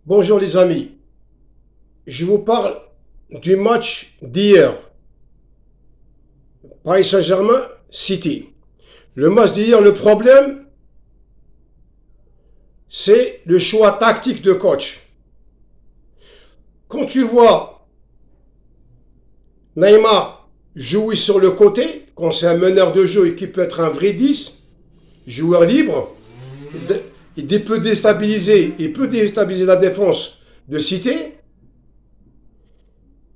Bonjour les amis, je vous parle du match d'hier, Paris Saint-Germain City. Le match d'hier, le problème, c'est le choix tactique de coach. Quand tu vois Neymar jouer sur le côté, quand c'est un meneur de jeu et qui peut être un vrai 10, joueur libre, il peut déstabiliser la défense de City.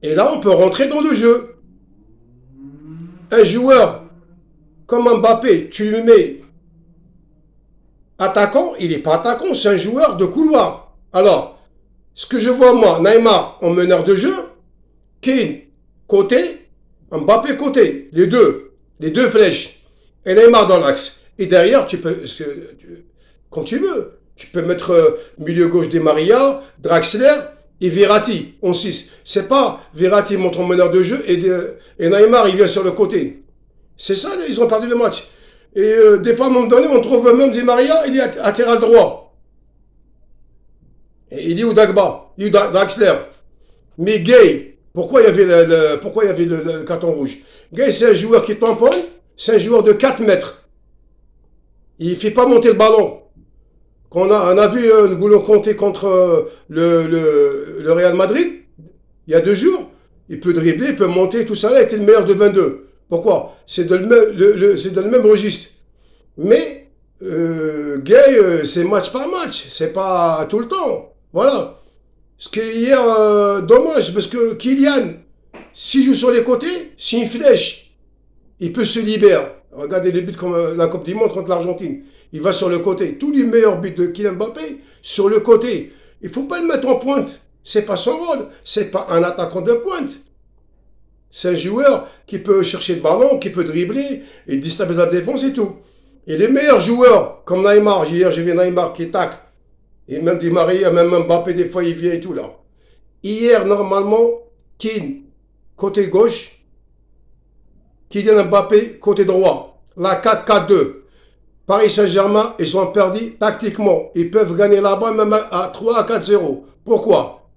Et là, on peut rentrer dans le jeu. Un joueur comme Mbappé, tu le mets attaquant, il n'est pas attaquant, c'est un joueur de couloir. Alors, ce que je vois moi, Neymar en meneur de jeu, Kane côté, Mbappé côté, les deux flèches, et Neymar dans l'axe. Et derrière, tu peux, quand tu veux, tu peux mettre milieu gauche des Maria, Draxler et Verratti en 6. C'est pas Verratti montre en meneur de jeu et Neymar il vient sur le côté. C'est ça, ils ont perdu le match. Et des fois, à un moment donné, on trouve même Di Maria, il est à latéral droit. Et il est où Dagba, il est où Draxler. Mais Gay, pourquoi il y avait le carton rouge? Gay, c'est un joueur qui tamponne, c'est un joueur de 4 mètres. Il ne fait pas monter le ballon. Quand on a vu N'Golo Kanté contre le Real Madrid, il y a 2 jours, il peut dribbler, il peut monter, tout ça, là, il était le meilleur de 22. Pourquoi? C'est dans le même registre. Mais Gay, c'est match par match, c'est pas tout le temps. Voilà. Ce qui est hier dommage, parce que Kylian, s'il joue sur les côtés, c'est une flèche. Il peut se libérer. Regardez les buts comme la Coupe du Monde contre l'Argentine. Il va sur le côté. Tous les meilleurs buts de Kylian Mbappé, sur le côté. Il ne faut pas le mettre en pointe. C'est pas son rôle. C'est pas un attaquant de pointe. C'est un joueur qui peut chercher le ballon, qui peut dribbler et déstabiliser la défense et tout. Et les meilleurs joueurs, comme Neymar, hier j'ai vu Neymar qui tacle, et même Di Maria, même Mbappé, des fois il vient et tout là. Hier, normalement, Keane, côté gauche, Kylian Mbappé, côté droit. La 4-4-2. Paris Saint-Germain, ils sont perdus tactiquement. Ils peuvent gagner là-bas même à 3 à 4-0. Pourquoi?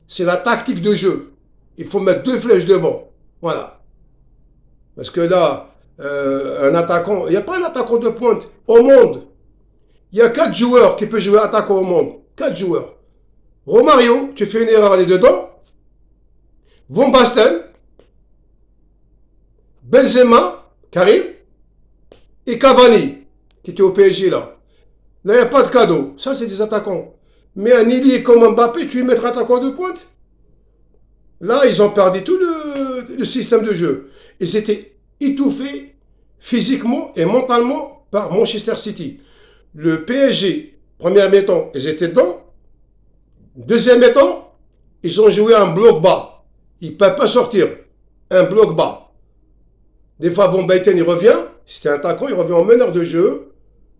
C'est la tactique de jeu. Il faut mettre 2 flèches devant. Voilà. Parce que là, un attaquant, il n'y a pas un attaquant de pointe au monde. Il y a 4 joueurs qui peuvent jouer attaquant au monde. 4 joueurs. Romario, tu fais une erreur, elle est dedans. Van Basten, Benzema, Karim, et Cavani, qui était au PSG là. Là, il n'y a pas de cadeau. Ça, c'est des attaquants. Mais un ailier comme Mbappé, tu lui mettras attaquant de pointe. Là, ils ont perdu tout le système de jeu. Ils étaient étouffés physiquement et mentalement par Manchester City. Le PSG, première mi-temps, ils étaient dedans. Deuxième mi-temps, ils ont joué un bloc bas. Ils ne peuvent pas sortir. Un bloc bas. Des fois, Van Basten, il revient. C'était un attaquant, il revient en meneur de jeu.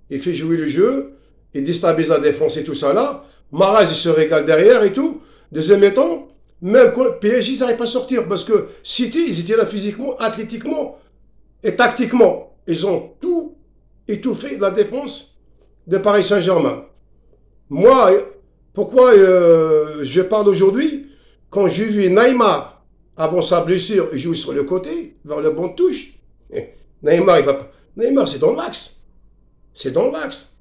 Il fait jouer le jeu. Il déstabilise la défense et tout ça là. Mahrez, il se régale derrière et tout. Deuxième mi-temps, même PSG, ils n'arrivent pas à sortir. Parce que City, ils étaient là physiquement, athlétiquement et tactiquement. Ils ont tout étouffé la défense de Paris Saint-Germain. Moi, pourquoi je parle aujourd'hui? Quand j'ai vu Neymar, avant sa blessure, il joue sur le côté, vers le banc de touche. Neymar, Neymar, c'est dans l'axe. C'est dans l'axe.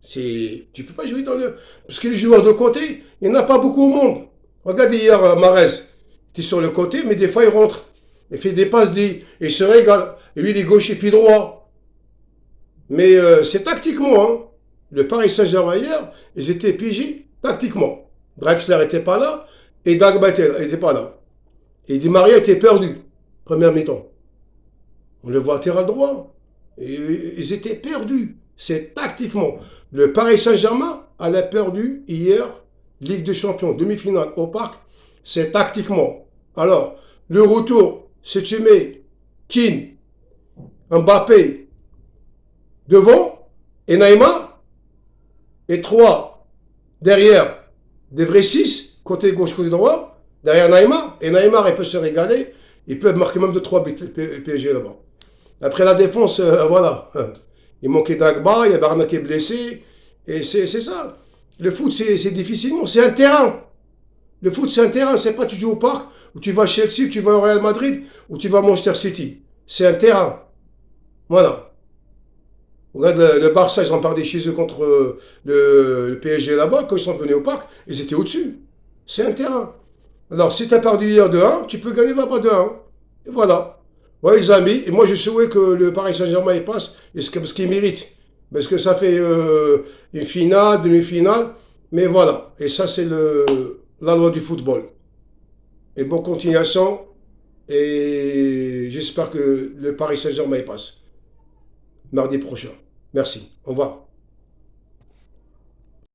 Tu ne peux pas jouer dans le... Parce que les joueurs de côté, il n'y en a pas beaucoup au monde. Regardez hier, Mahrez, il était sur le côté, mais des fois, il rentre. Il fait des passes, et il se régale. Et lui, il est gauche et puis droit. Mais c'est tactiquement, hein. Le Paris Saint-Germain hier, ils étaient piégés tactiquement. Draxler n'était pas là et Dagba n'était pas là. Et Di Maria était perdu, première mi-temps. On le voit à terrain droit. Et ils étaient perdus. C'est tactiquement. Le Paris Saint-Germain, elle a perdu hier Ligue des Champions, demi-finale au Parc. C'est tactiquement. Alors, le retour, si tu mets Keane, Mbappé devant et Neymar, et 3 derrière, des vrais 6, côté gauche, côté droit, derrière Neymar, et Neymar, il peut se régaler, il peut marquer même de 3 buts, PSG là-bas. Après la défense, voilà, il manquait Dagba, il y avait Arnaud qui est blessé, et c'est ça. Le foot, c'est difficilement. C'est un terrain. Le foot, c'est un terrain. C'est pas tu joues au parc, ou tu vas à Chelsea, ou tu vas au Real Madrid, ou tu vas à Manchester City. C'est un terrain. Voilà. Regarde le Barça, ils ont perdu chez eux contre le PSG là-bas. Quand ils sont venus au parc, ils étaient au-dessus. C'est un terrain. Alors, si tu as perdu hier 2-1, tu peux gagner là-bas 2-1. Et voilà. Ouais, les amis. Et moi, je souhaite que le Paris Saint-Germain y passe, et ce qu'il mérite. Parce que ça fait une finale, demi-finale. Mais voilà. Et ça, c'est la loi du football. Et bonne continuation. Et j'espère que le Paris Saint-Germain y passe mardi prochain. Merci. Au revoir.